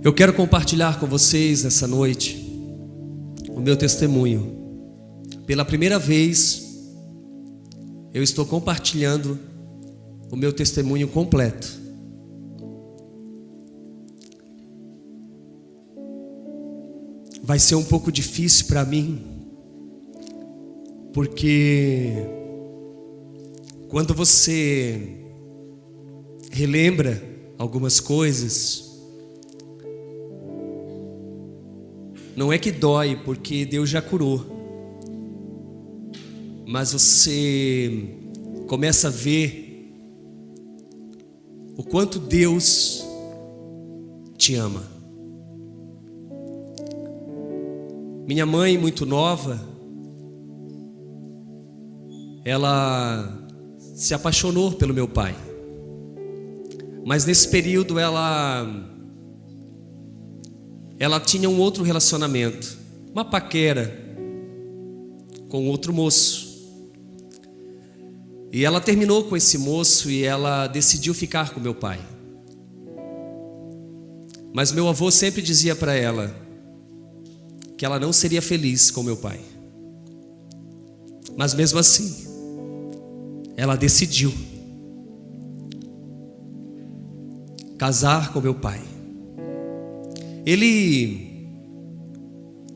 Eu quero compartilhar com vocês nessa noite o meu testemunho. Pela primeira vez, eu estou compartilhando o meu testemunho completo. Vai ser um pouco difícil para mim, porque quando você relembra algumas coisas, não é que dói, porque Deus já curou, mas você começa a ver o quanto Deus te ama. Minha mãe, muito nova, ela se apaixonou pelo meu pai, mas nesse período ela tinha um outro relacionamento, uma paquera com outro moço. E ela terminou com esse moço e ela decidiu ficar com meu pai. Mas meu avô sempre dizia para ela que ela não seria feliz com meu pai. Mas mesmo assim, ela decidiu casar com meu pai. Ele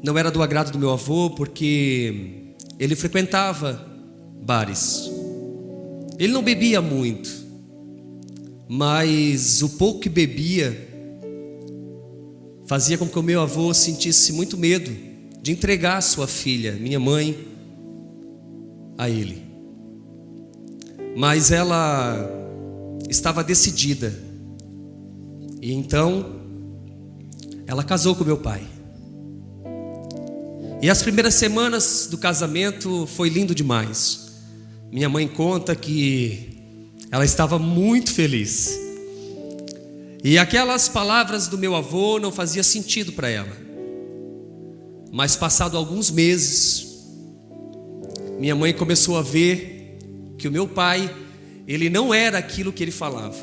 não era do agrado do meu avô, porque ele frequentava bares. Ele não bebia muito, mas o pouco que bebia fazia com que o meu avô sentisse muito medo de entregar sua filha, minha mãe, a ele. Mas ela estava decidida, e então ela casou com meu pai. E as primeiras semanas do casamento foi lindo demais. Minha mãe conta que ela estava muito feliz. E aquelas palavras do meu avô não faziam sentido para ela. Mas passado alguns meses, minha mãe começou a ver que o meu pai, ele não era aquilo que ele falava.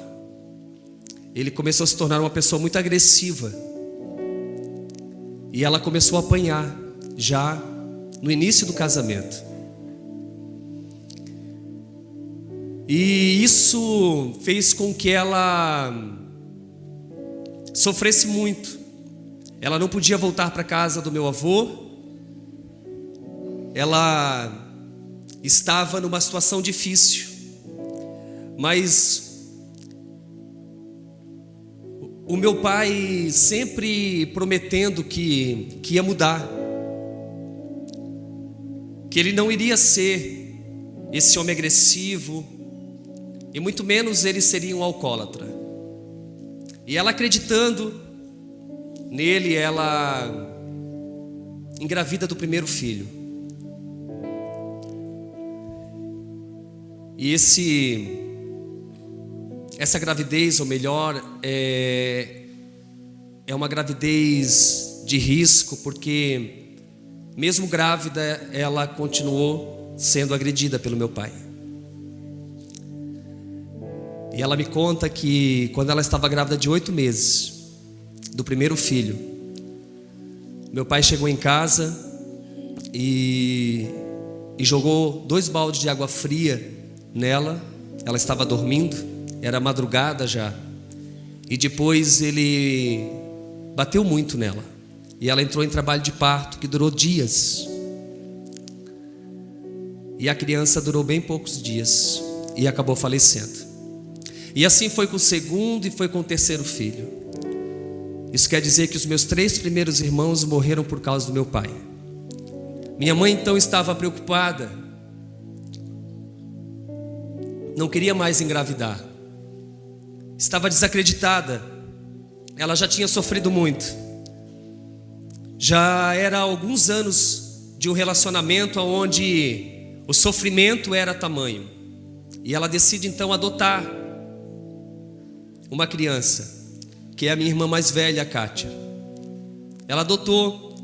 Ele começou a se tornar uma pessoa muito agressiva. E ela começou a apanhar já no início do casamento. E isso fez com que ela sofresse muito. Ela não podia voltar para a casa do meu avô. Ela estava numa situação difícil. Mas o meu pai sempre prometendo que ia mudar, que ele não iria ser esse homem agressivo, e muito menos ele seria um alcoólatra. E ela, acreditando nele, ela engravida do primeiro filho. E essa gravidez, ou melhor, é uma gravidez de risco, porque mesmo grávida, ela continuou sendo agredida pelo meu pai. E ela me conta que quando ela estava grávida de 8 meses do primeiro filho, meu pai chegou em casa e jogou 2 baldes de água fria nela. Ela estava dormindo, era madrugada já. E depois ele bateu muito nela. E ela entrou em trabalho de parto que durou dias. E a criança durou bem poucos dias e acabou falecendo. E assim foi com o segundo e foi com o terceiro filho. Isso quer dizer que os meus 3 primeiros irmãos morreram por causa do meu pai. Minha mãe então estava preocupada. Não queria mais engravidar. Estava desacreditada. Ela já tinha sofrido muito. Já era há alguns anos de um relacionamento onde o sofrimento era tamanho. E ela decide então adotar uma criança, que é a minha irmã mais velha, a Kátia. Ela adotou.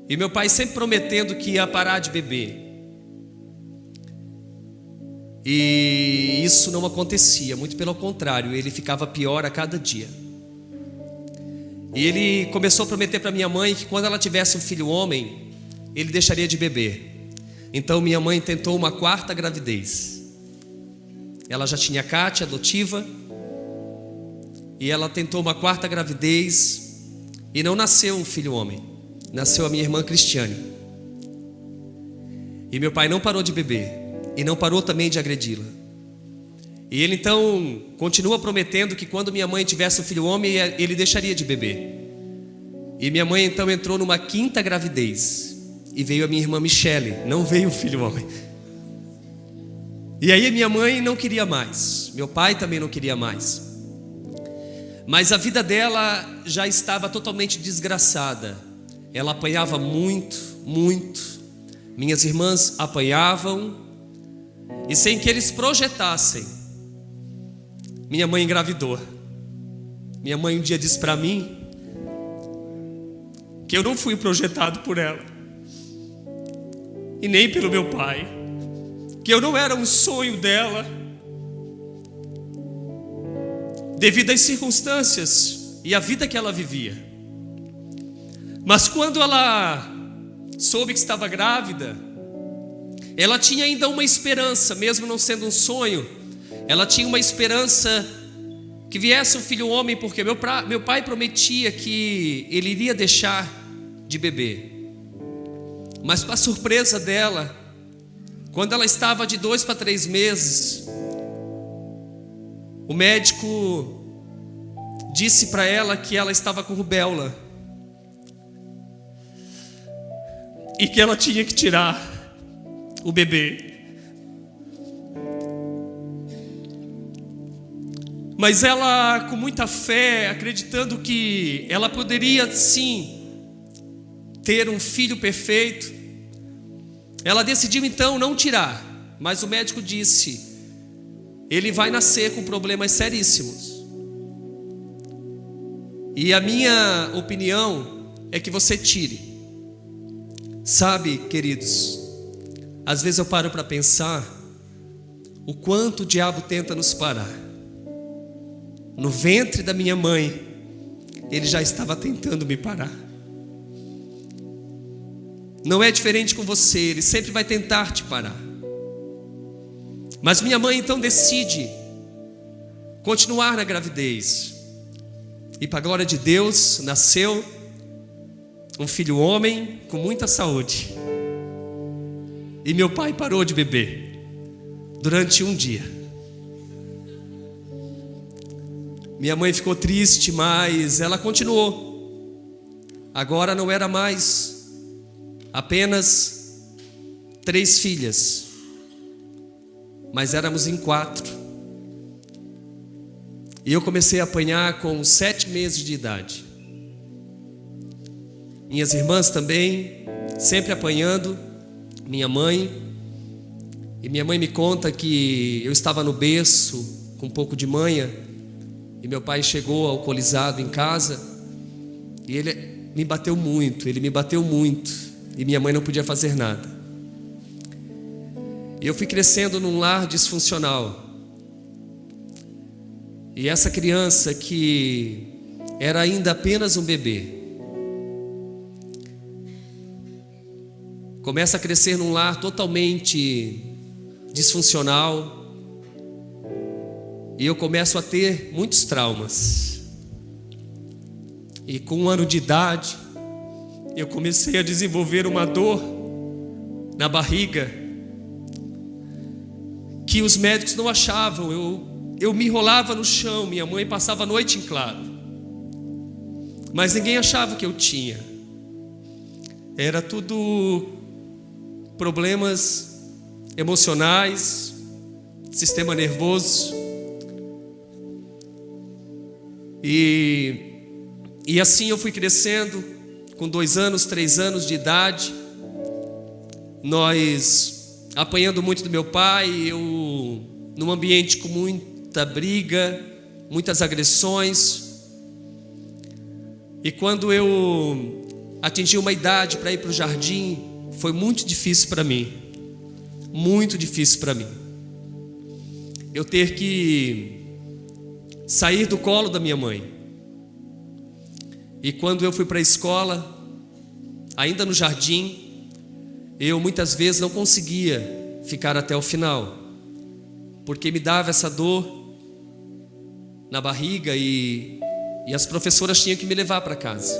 E meu pai sempre prometendo que ia parar de beber. E isso não acontecia, muito pelo contrário, ele ficava pior a cada dia. E ele começou a prometer para minha mãe que quando ela tivesse um filho homem, ele deixaria de beber. Então minha mãe tentou uma quarta gravidez. Ela já tinha Kátia, adotiva, e ela tentou uma quarta gravidez e não nasceu um filho homem. Nasceu a minha irmã Cristiane. E meu pai não parou de beber e não parou também de agredi-la. E ele então continua prometendo que quando minha mãe tivesse um filho homem, ele deixaria de beber. E minha mãe então entrou numa quinta gravidez e veio a minha irmã Michele, não veio um filho homem. E aí minha mãe não queria mais, meu pai também não queria mais. Mas a vida dela já estava totalmente desgraçada. Ela apanhava muito, muito. Minhas irmãs apanhavam. E sem que eles projetassem, minha mãe engravidou. Minha mãe um dia disse para mim que eu não fui projetado por ela e nem pelo meu pai, que eu não era um sonho dela, devido às circunstâncias e à vida que ela vivia. Mas quando ela soube que estava grávida, ela tinha ainda uma esperança, mesmo não sendo um sonho. Ela tinha uma esperança que viesse um filho homem, porque meu pai prometia que ele iria deixar de beber. Mas para surpresa dela, quando ela estava de 2 para 3 meses, o médico disse para ela que ela estava com rubéola e que ela tinha que tirar o bebê. Mas ela, com muita fé, acreditando que ela poderia sim ter um filho perfeito, ela decidiu então não tirar. Mas o médico disse: ele vai nascer com problemas seríssimos. E a minha opinião é que você tire. Sabe, queridos, às vezes eu paro para pensar o quanto o diabo tenta nos parar. No ventre da minha mãe, ele já estava tentando me parar. Não é diferente com você, ele sempre vai tentar te parar. Mas minha mãe então decide continuar na gravidez. E para a glória de Deus, nasceu um filho homem com muita saúde. E meu pai parou de beber durante um dia. Minha mãe ficou triste, mas ela continuou. Agora não era mais apenas 3 filhas, mas éramos em 4. E eu comecei a apanhar com 7 meses de idade. Minhas irmãs também, sempre apanhando. Minha mãe. E minha mãe me conta que eu estava no berço com um pouco de manha, e meu pai chegou alcoolizado em casa, e ele me bateu muito, e minha mãe não podia fazer nada. E eu fui crescendo num lar disfuncional. E essa criança que era ainda apenas um bebê, começa a crescer num lar totalmente disfuncional. E eu começo a ter muitos traumas. E com 1 ano de idade, eu comecei a desenvolver uma dor na barriga que os médicos não achavam. Eu me enrolava no chão, minha mãe passava a noite em claro, mas ninguém achava que eu tinha. Era tudo problemas emocionais, sistema nervoso. E assim eu fui crescendo. Com 2 anos, 3 anos de idade, nós apanhando muito do meu pai, eu num ambiente com muita briga, muitas agressões. E quando eu atingi uma idade para ir para o jardim, foi muito difícil para mim. Muito difícil para mim. Eu ter que sair do colo da minha mãe. E quando eu fui para a escola, ainda no jardim, eu muitas vezes não conseguia ficar até o final, porque me dava essa dor na barriga e as professoras tinham que me levar para casa.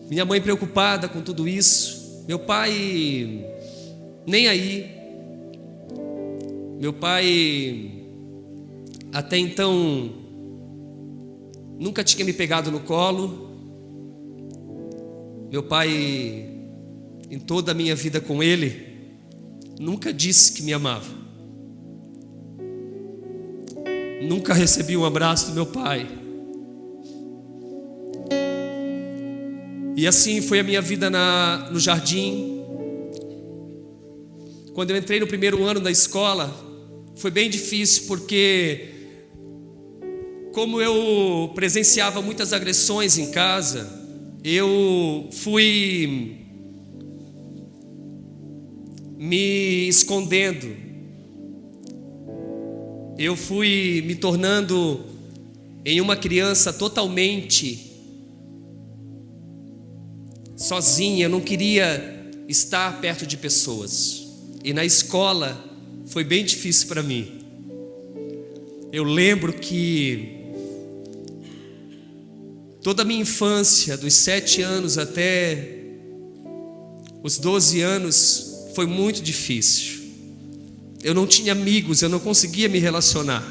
Minha mãe preocupada com tudo isso, meu pai nem aí. Meu pai até então nunca tinha me pegado no colo. Meu pai, em toda a minha vida com ele, nunca disse que me amava. Nunca recebi um abraço do meu pai. E assim foi a minha vida no jardim. Quando eu entrei no primeiro ano da escola, foi bem difícil, porque como eu presenciava muitas agressões em casa, eu fui me escondendo. Eu fui me tornando em uma criança totalmente sozinha. Eu não queria estar perto de pessoas. E na escola foi bem difícil para mim. Eu lembro que toda a minha infância, dos 7 anos até os 12 anos, foi muito difícil. Eu não tinha amigos, eu não conseguia me relacionar.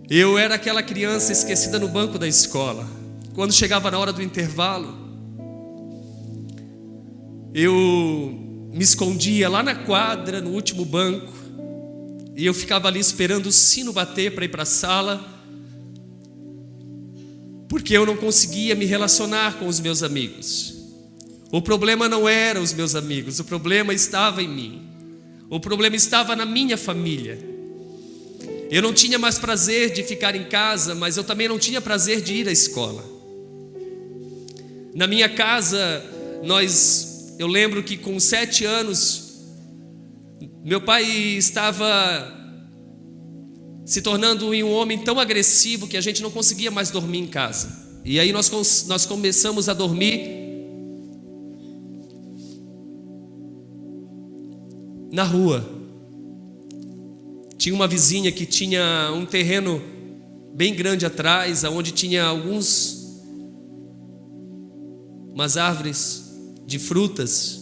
Eu era aquela criança esquecida no banco da escola. Quando chegava na hora do intervalo, eu me escondia lá na quadra, no último banco, e eu ficava ali esperando o sino bater para ir para a sala, porque eu não conseguia me relacionar com os meus amigos. O problema não era os meus amigos, o problema estava em mim. O problema estava na minha família. Eu não tinha mais prazer de ficar em casa, mas eu também não tinha prazer de ir à escola. Na minha casa, eu lembro que com 7 anos, meu pai estava se tornando um homem tão agressivo que a gente não conseguia mais dormir em casa. E aí nós começamos a dormir na rua. Tinha uma vizinha que tinha um terreno bem grande atrás, onde tinha umas árvores de frutas.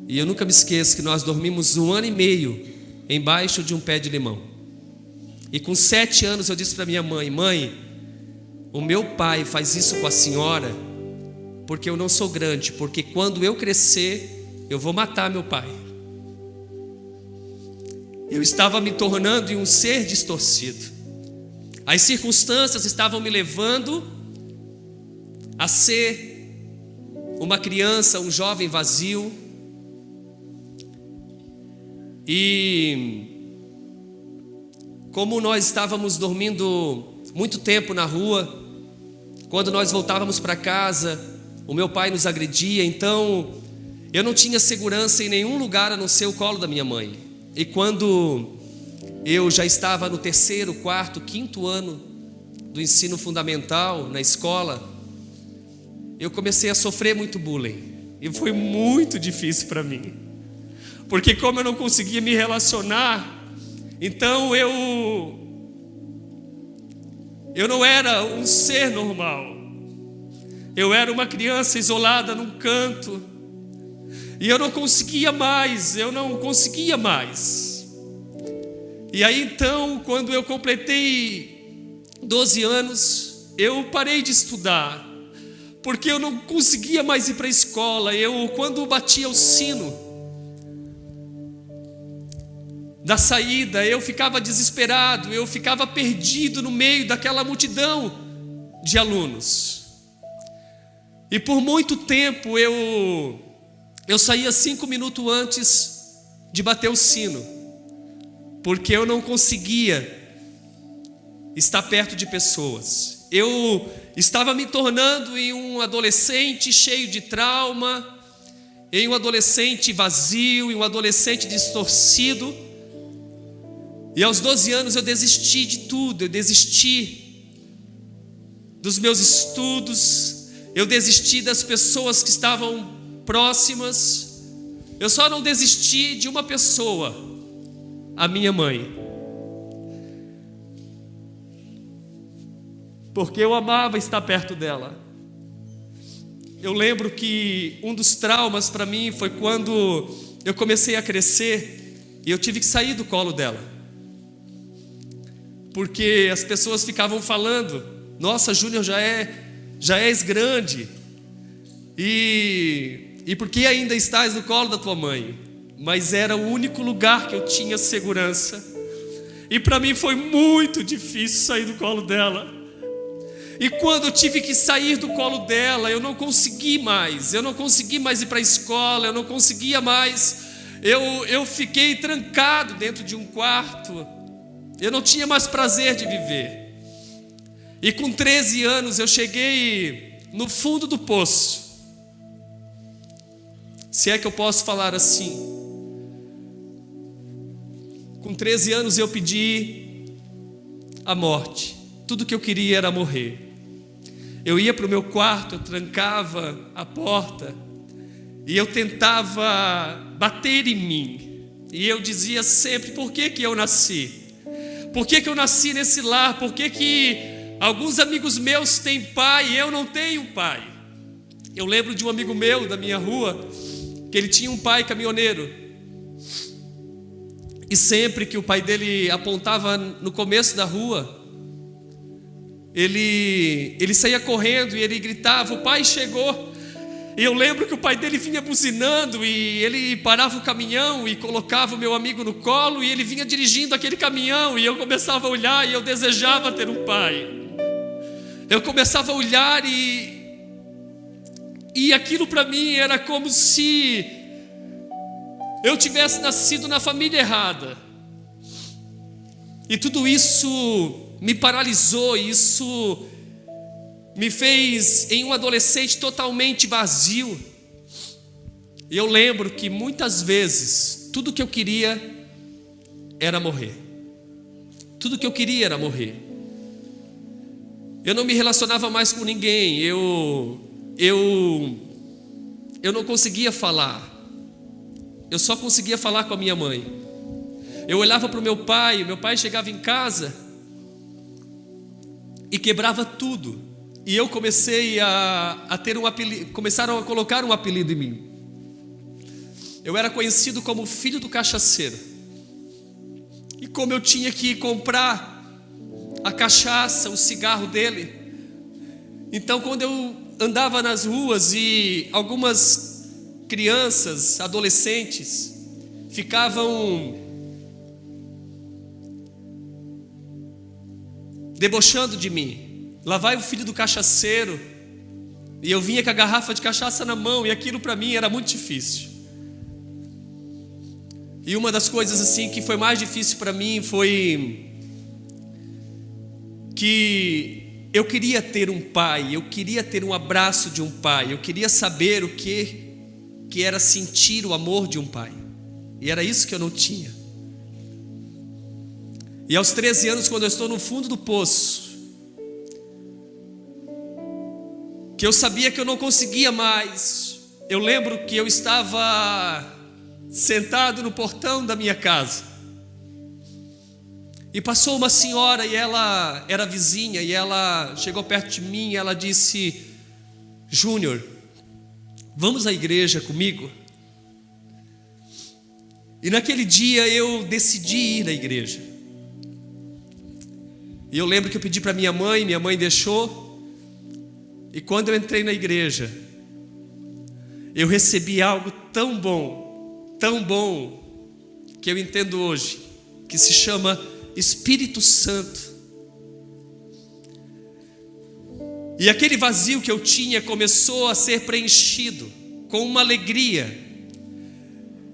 E eu nunca me esqueço que nós dormimos 1 ano e meio embaixo de um pé de limão. E com 7 anos eu disse para minha mãe: mãe, o meu pai faz isso com a senhora porque eu não sou grande, porque quando eu crescer eu vou matar meu pai. Eu estava me tornando um ser distorcido. As circunstâncias estavam me levando a ser uma criança, um jovem vazio. E como nós estávamos dormindo muito tempo na rua, quando nós voltávamos para casa, o meu pai nos agredia. Então eu não tinha segurança em nenhum lugar a não ser o colo da minha mãe. E quando eu já estava no 3º, 4º, 5º ano do ensino fundamental na escola, eu comecei a sofrer muito bullying. E foi muito difícil para mim, porque como eu não conseguia me relacionar, então eu não era um ser normal. Eu era uma criança isolada num canto. E eu não conseguia mais. E aí então, quando eu completei 12 anos, eu parei de estudar, porque eu não conseguia mais ir para a escola. Quando batia o sino da saída, eu ficava desesperado, eu ficava perdido no meio daquela multidão de alunos. E por muito tempo eu saía 5 minutos antes de bater o sino, porque eu não conseguia estar perto de pessoas. Eu estava me tornando em um adolescente cheio de trauma, em um adolescente vazio, em um adolescente distorcido. E aos 12 anos eu desisti de tudo, eu desisti dos meus estudos, eu desisti das pessoas que estavam próximas. Eu só não desisti de uma pessoa, a minha mãe, porque eu amava estar perto dela. Eu lembro que um dos traumas para mim foi quando eu comecei a crescer e eu tive que sair do colo dela, porque as pessoas ficavam falando: nossa, Júnior, já és grande, e por que ainda estás no colo da tua mãe? Mas era o único lugar que eu tinha segurança, e para mim foi muito difícil sair do colo dela. E quando eu tive que sair do colo dela, eu não consegui mais ir para a escola, eu não conseguia mais, eu fiquei trancado dentro de um quarto, eu não tinha mais prazer de viver. E com 13 anos eu cheguei no fundo do poço, se é que eu posso falar assim. Com 13 anos eu pedi a morte, tudo que eu queria era morrer. Eu ia para o meu quarto, eu trancava a porta e eu tentava bater em mim, e eu dizia sempre: por que eu nasci? Por que eu nasci nesse lar? Por que alguns amigos meus têm pai e eu não tenho pai? Eu lembro de um amigo meu da minha rua, que ele tinha um pai caminhoneiro, e sempre que o pai dele apontava no começo da rua, ele saía correndo e ele gritava: o pai chegou. E eu lembro que o pai dele vinha buzinando, e ele parava o caminhão e colocava o meu amigo no colo, e ele vinha dirigindo aquele caminhão, e eu começava a olhar e eu desejava ter um pai. Eu começava a olhar e aquilo para mim era como se eu tivesse nascido na família errada. E tudo isso me paralisou, isso me fez em um adolescente totalmente vazio. E eu lembro que muitas vezes tudo que eu queria era morrer. Tudo que eu queria era morrer. Eu não me relacionava mais com ninguém, eu não conseguia falar. Eu só conseguia falar com a minha mãe. Eu olhava para o meu pai chegava em casa e quebrava tudo. E eu comecei a ter um apelido, começaram a colocar um apelido em mim. Eu era conhecido como filho do cachaceiro. E como eu tinha que comprar a cachaça, o cigarro dele, então quando eu andava nas ruas e algumas crianças, adolescentes, ficavam debochando de mim: lá vai o filho do cachaceiro. E eu vinha com a garrafa de cachaça na mão, e aquilo para mim era muito difícil. E uma das coisas assim que foi mais difícil para mim foi que eu queria ter um pai, eu queria ter um abraço de um pai, eu queria saber o que era sentir o amor de um pai, e era isso que eu não tinha. E aos 13 anos, quando eu estou no fundo do poço, que eu sabia que eu não conseguia mais, eu lembro que eu estava sentado no portão da minha casa, e passou uma senhora, e ela era vizinha, e ela chegou perto de mim e ela disse: Júnior, vamos à igreja comigo? E naquele dia eu decidi ir à igreja. E eu lembro que eu pedi para minha mãe deixou. E quando eu entrei na igreja, eu recebi algo tão bom, que eu entendo hoje, que se chama Espírito Santo. E aquele vazio que eu tinha começou a ser preenchido com uma alegria.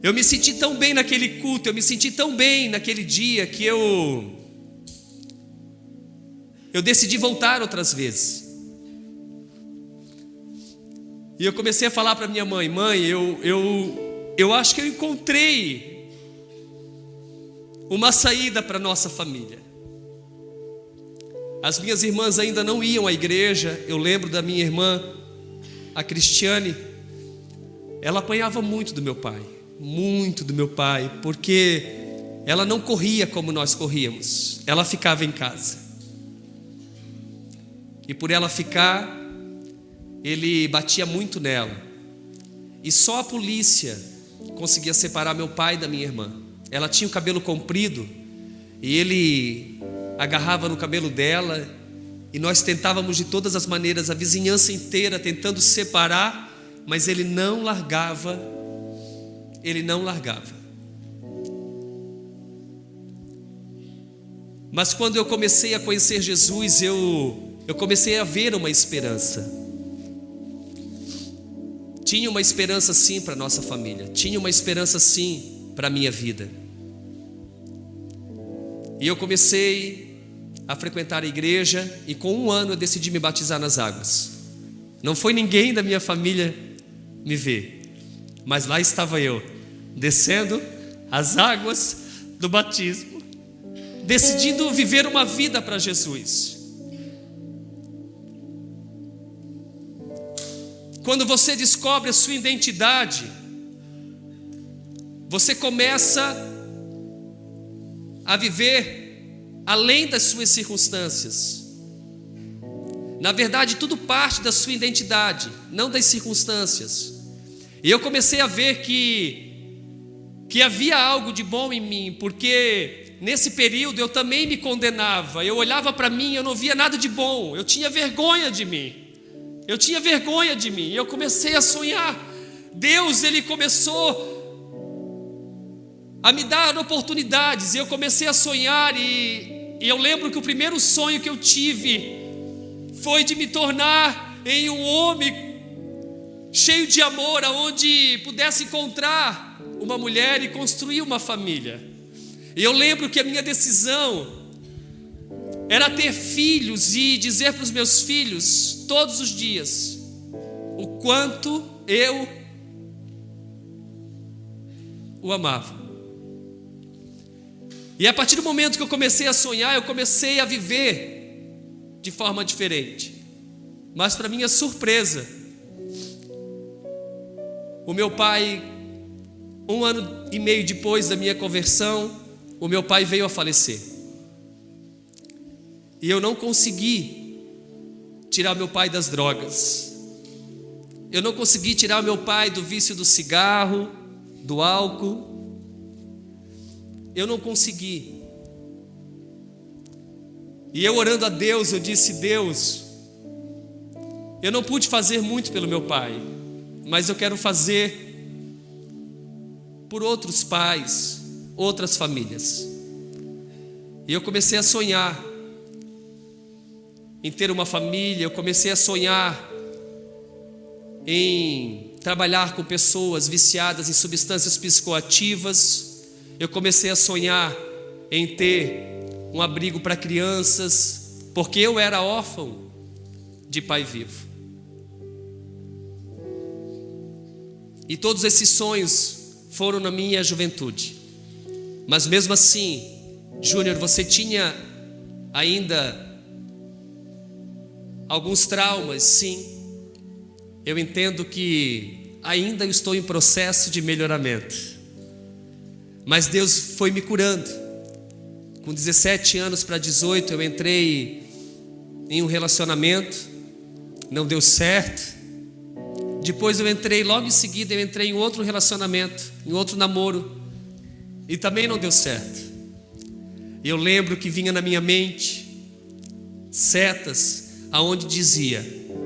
Eu me senti tão bem naquele culto, eu me senti tão bem naquele dia, que eu decidi voltar outras vezes. E eu comecei a falar para minha mãe: eu acho que eu encontrei uma saída para nossa família. As minhas irmãs ainda não iam à igreja. Eu lembro da minha irmã, a Cristiane. Ela apanhava muito do meu pai, porque ela não corria como nós corríamos. Ela ficava em casa. E por ela ficar, ele batia muito nela. E só a polícia conseguia separar meu pai da minha irmã. Ela tinha o cabelo comprido e ele agarrava no cabelo dela, e nós tentávamos de todas as maneiras, a vizinhança inteira tentando separar, mas ele não largava. Mas quando eu comecei a conhecer Jesus, eu comecei a ver uma esperança. Tinha uma esperança sim para nossa família, tinha uma esperança sim para a minha vida. E eu comecei a frequentar a igreja, e com 1 ano eu decidi me batizar nas águas. Não foi ninguém da minha família me ver, mas lá estava eu, descendo as águas do batismo, decidindo viver uma vida para Jesus. Quando você descobre a sua identidade, você começa a viver além das suas circunstâncias. Na verdade, tudo parte da sua identidade, não das circunstâncias. E eu comecei a ver que havia algo de bom em mim, porque nesse período eu também me condenava. Eu olhava para mim e eu não via nada de bom. Eu tinha vergonha de mim. E eu comecei a sonhar. Deus, Ele começou a me dar oportunidades, e eu comecei a sonhar, e eu lembro que o primeiro sonho que eu tive foi de me tornar em um homem cheio de amor, aonde pudesse encontrar uma mulher e construir uma família. E eu lembro que a minha decisão era ter filhos e dizer para os meus filhos todos os dias o quanto eu o amava. E a partir do momento que eu comecei a sonhar, eu comecei a viver de forma diferente. Mas para minha surpresa, o meu pai, 1 ano e meio depois da minha conversão, o meu pai veio a falecer. E eu não consegui tirar meu pai das drogas. Eu não consegui tirar meu pai do vício do cigarro, do álcool. Eu não consegui. E eu orando a Deus, eu disse: Deus, eu não pude fazer muito pelo meu pai, mas eu quero fazer por outros pais, outras famílias. E eu comecei a sonhar em ter uma família. Eu comecei a sonhar em trabalhar com pessoas viciadas em substâncias psicoativas. Eu comecei a sonhar em ter um abrigo para crianças, porque eu era órfão de pai vivo. E todos esses sonhos foram na minha juventude. Mas mesmo assim, Júnior, você tinha ainda alguns traumas? Sim. Eu entendo que ainda estou em processo de melhoramento. Mas Deus foi me curando. Com 17 anos para 18, eu entrei em um relacionamento, não deu certo. Depois logo em seguida eu entrei em outro relacionamento, em outro namoro, e também não deu certo. Eu lembro que vinha na minha mente setas aonde dizia: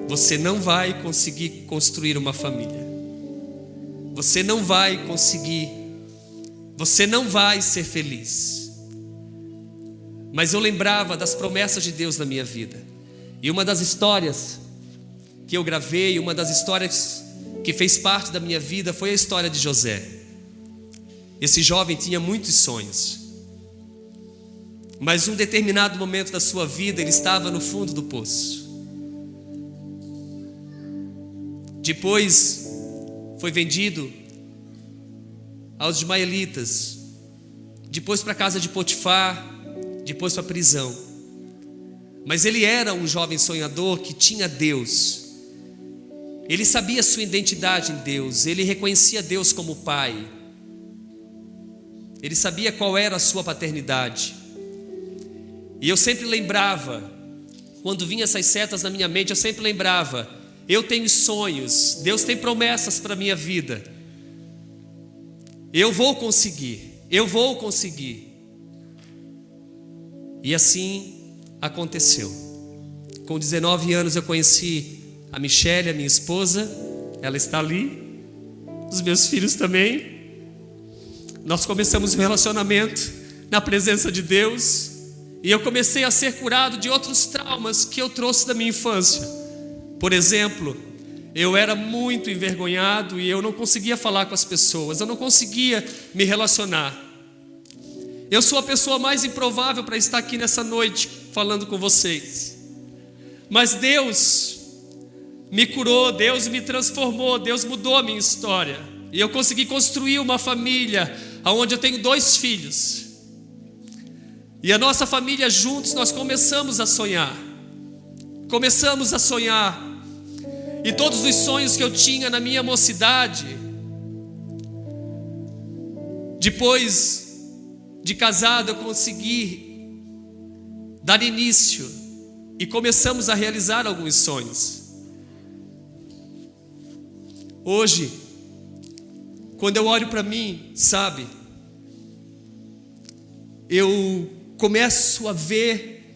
você não vai conseguir construir uma família. Você não vai conseguir. Você não vai ser feliz. Mas eu lembrava das promessas de Deus na minha vida. E uma das histórias que eu gravei, uma das histórias que fez parte da minha vida, foi a história de José. Esse jovem tinha muitos sonhos, mas em um determinado momento da sua vida, ele estava no fundo do poço. Depois foi vendido aos ismaelitas. depois para a casa de Potifar, depois para a prisão. Mas ele era um jovem sonhador que tinha Deus. Ele sabia sua identidade em Deus, ele reconhecia Deus como Pai. Ele sabia qual era a sua paternidade. E eu sempre lembrava, quando vinham essas setas na minha mente, eu sempre lembrava: eu tenho sonhos, Deus tem promessas para a minha vida. Eu vou conseguir. E assim aconteceu. Com 19 anos eu conheci a Michele, a minha esposa. Ela está ali. Os meus filhos também. Nós começamos um relacionamento na presença de Deus. E eu comecei a ser curado de outros traumas que eu trouxe da minha infância. Por exemplo, eu era muito envergonhado e eu não conseguia falar com as pessoas. Eu não conseguia me relacionar. Eu sou a pessoa mais improvável para estar aqui nessa noite falando com vocês. Mas Deus me curou, Deus me transformou, Deus mudou a minha história. E eu consegui construir uma família onde eu tenho 2 filhos. E a nossa família juntos, nós começamos a sonhar. E todos os sonhos que eu tinha na minha mocidade, depois de casado, eu consegui dar início e começamos a realizar alguns sonhos. Hoje, quando eu olho para mim, sabe, eu começo a ver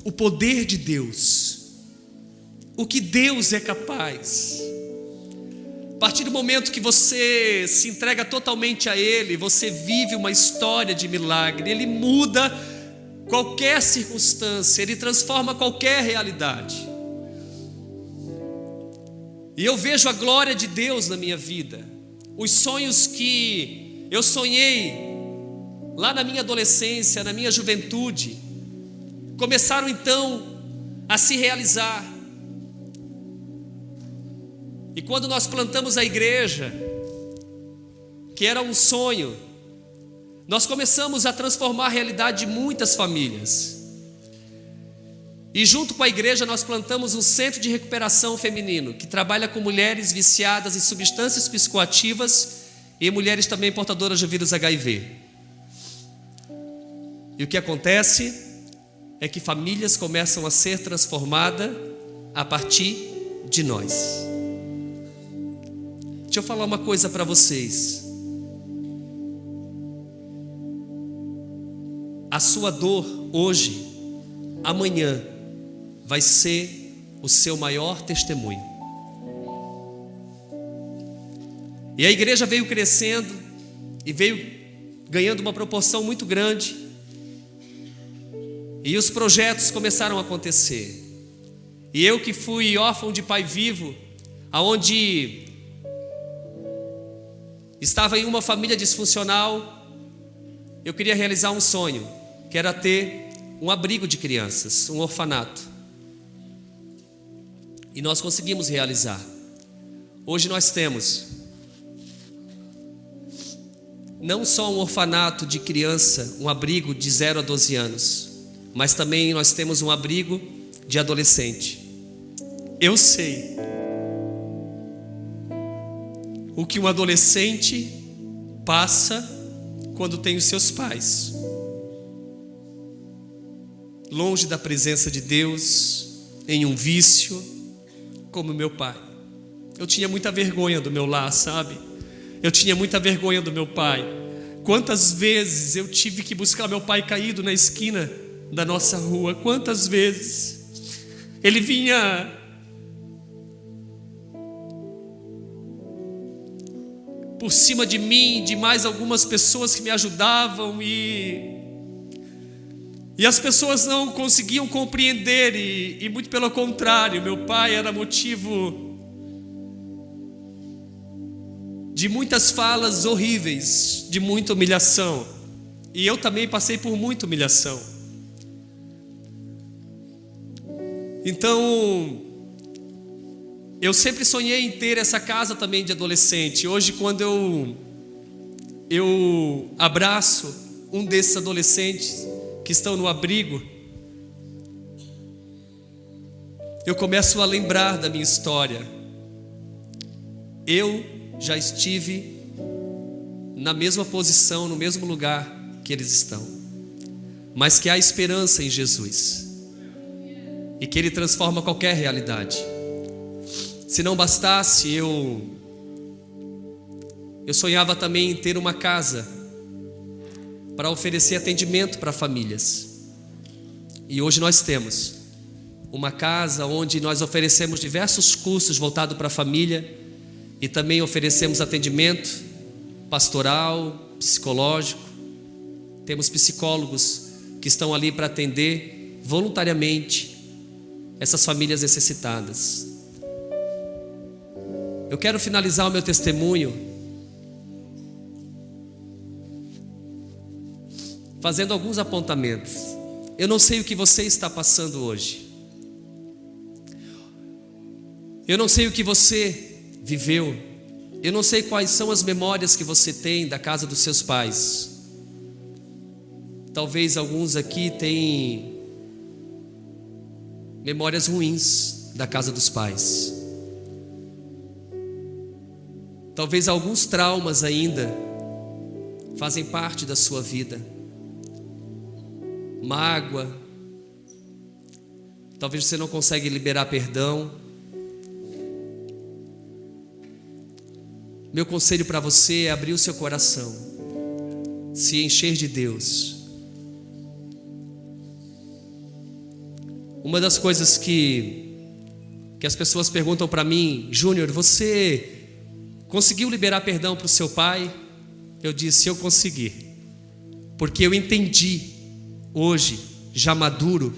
o poder de Deus, o que Deus é capaz. A partir do momento que você se entrega totalmente a Ele, você vive uma história de milagre. Ele muda qualquer circunstância, Ele transforma qualquer realidade. E eu vejo a glória de Deus na minha vida. Os sonhos que eu sonhei lá na minha adolescência, na minha juventude, começaram então a se realizar. E quando nós plantamos a igreja, que era um sonho, nós começamos a transformar a realidade de muitas famílias. E junto com a igreja nós plantamos um centro de recuperação feminino, que trabalha com mulheres viciadas em substâncias psicoativas e mulheres também portadoras de vírus HIV. E o que acontece é que famílias começam a ser transformadas a partir de nós. Deixa eu falar uma coisa para vocês. A sua dor hoje, amanhã, vai ser o seu maior testemunho. E a igreja veio crescendo e veio ganhando uma proporção muito grande. E os projetos começaram a acontecer. E eu que fui órfão de pai vivo, aonde estava em uma família disfuncional, eu queria realizar um sonho, que era ter um abrigo de crianças, um orfanato. E nós conseguimos realizar. Hoje nós temos não só um orfanato de criança, um abrigo de 0 a 12 anos, mas também nós temos um abrigo de adolescente. Eu sei o que um adolescente passa quando tem os seus pais longe da presença de Deus, em um vício, como meu pai. Eu tinha muita vergonha do meu lar, sabe? Eu tinha muita vergonha do meu pai. Quantas vezes eu tive que buscar meu pai caído na esquina da nossa rua? Quantas vezes ele vinha por cima de mim, de mais algumas pessoas que me ajudavam, e as pessoas não conseguiam compreender, e muito pelo contrário, meu pai era motivo de muitas falas horríveis, de muita humilhação. E eu também passei por muita humilhação. Então, eu sempre sonhei em ter essa casa também de adolescente. Hoje, quando eu abraço um desses adolescentes que estão no abrigo, eu começo a lembrar da minha história. Eu já estive na mesma posição, no mesmo lugar que eles estão, mas que há esperança em Jesus e que Ele transforma qualquer realidade. Se não bastasse, eu sonhava também em ter uma casa para oferecer atendimento para famílias. E hoje nós temos uma casa onde nós oferecemos diversos cursos voltados para a família e também oferecemos atendimento pastoral, psicológico. Temos psicólogos que estão ali para atender voluntariamente essas famílias necessitadas. Eu quero finalizar o meu testemunho fazendo alguns apontamentos. Eu não sei o que você está passando hoje. Eu não sei o que você viveu. Eu não sei quais são as memórias que você tem da casa dos seus pais. Talvez alguns aqui tenham memórias ruins da casa dos pais. Talvez alguns traumas ainda fazem parte da sua vida. Mágoa. Talvez você não consegue liberar perdão. Meu conselho para você é abrir o seu coração, se encher de Deus. Uma das coisas que as pessoas perguntam para mim: Júnior, você conseguiu liberar perdão para o seu pai? Eu disse: eu consegui, porque eu entendi hoje, já maduro,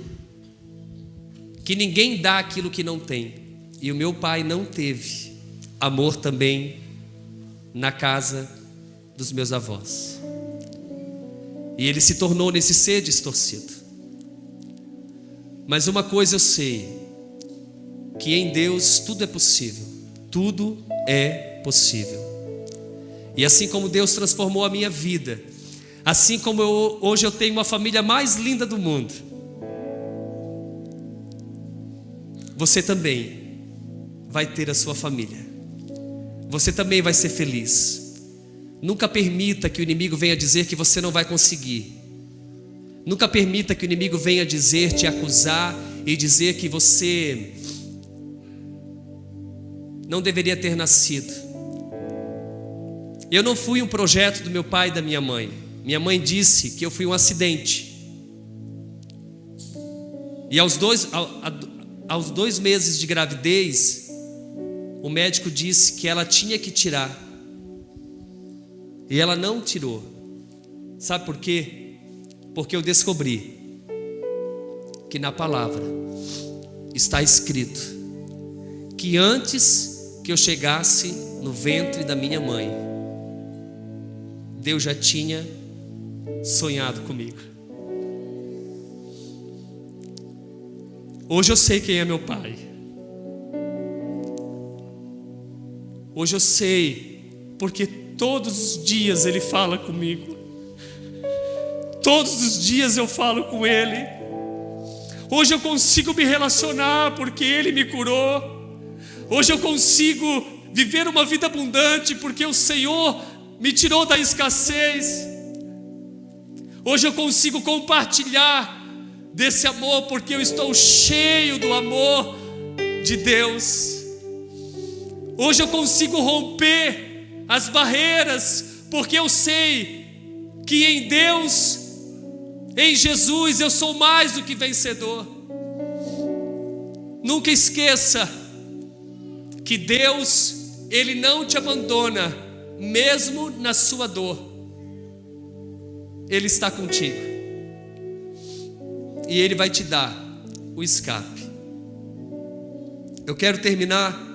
que ninguém dá aquilo que não tem. E o meu pai não teve amor também na casa dos meus avós. E ele se tornou nesse ser distorcido. Mas uma coisa eu sei, que em Deus tudo é possível. Tudo é possível. E assim como Deus transformou a minha vida, assim como hoje eu tenho uma família mais linda do mundo, você também vai ter a sua família. Você também vai ser feliz. Nunca permita que o inimigo venha dizer que você não vai conseguir. Nunca permita que o inimigo venha dizer, te acusar e dizer que você não deveria ter nascido. Eu não fui um projeto do meu pai e da minha mãe. Minha mãe disse que eu fui um acidente. E aos 2 meses de gravidez, o médico disse que ela tinha que tirar. E ela não tirou. Sabe por quê? Porque eu descobri que na palavra está escrito que antes que eu chegasse no ventre da minha mãe, Deus já tinha sonhado comigo. Hoje eu sei quem é meu pai. Hoje eu sei, porque todos os dias Ele fala comigo. Todos os dias eu falo com Ele. Hoje eu consigo me relacionar porque Ele me curou. Hoje eu consigo viver uma vida abundante porque o Senhor me tirou da escassez. Hoje eu consigo compartilhar desse amor porque eu estou cheio do amor de Deus. Hoje eu consigo romper as barreiras porque eu sei que em Deus, em Jesus, eu sou mais do que vencedor. Nunca esqueça que Deus, Ele não te abandona, mesmo na sua dor. Ele está contigo. E Ele vai te dar o escape. Eu quero terminar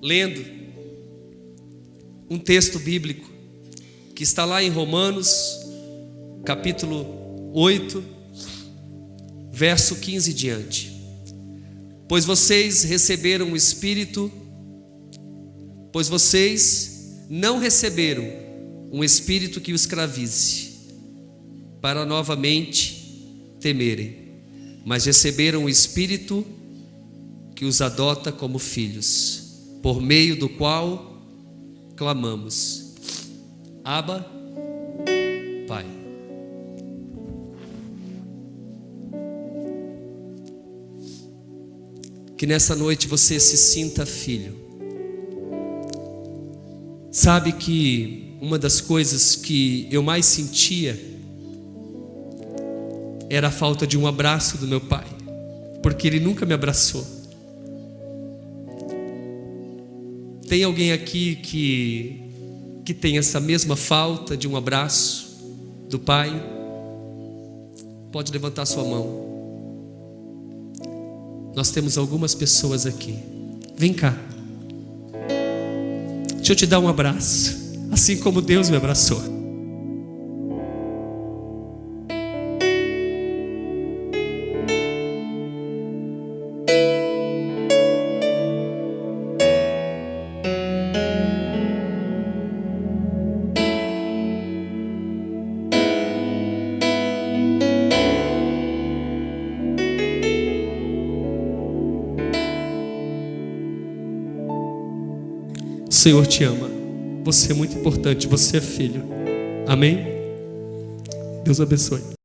lendo um texto bíblico que está lá em Romanos, capítulo 8, verso 15 diante. Pois vocês receberam o Espírito, pois vocês não receberam um espírito que os escravize, para novamente temerem, mas receberam um espírito que os adota como filhos, por meio do qual clamamos: Abba, Pai. Que nessa noite você se sinta filho. Sabe que uma das coisas que eu mais sentia era a falta de um abraço do meu pai, porque ele nunca me abraçou. Tem alguém aqui que tem essa mesma falta de um abraço do pai? Pode levantar sua mão. Nós temos algumas pessoas aqui. Vem cá. Deixa eu te dar um abraço, assim como Deus me abraçou. O Senhor te ama. Você é muito importante. Você é filho. Amém? Deus abençoe.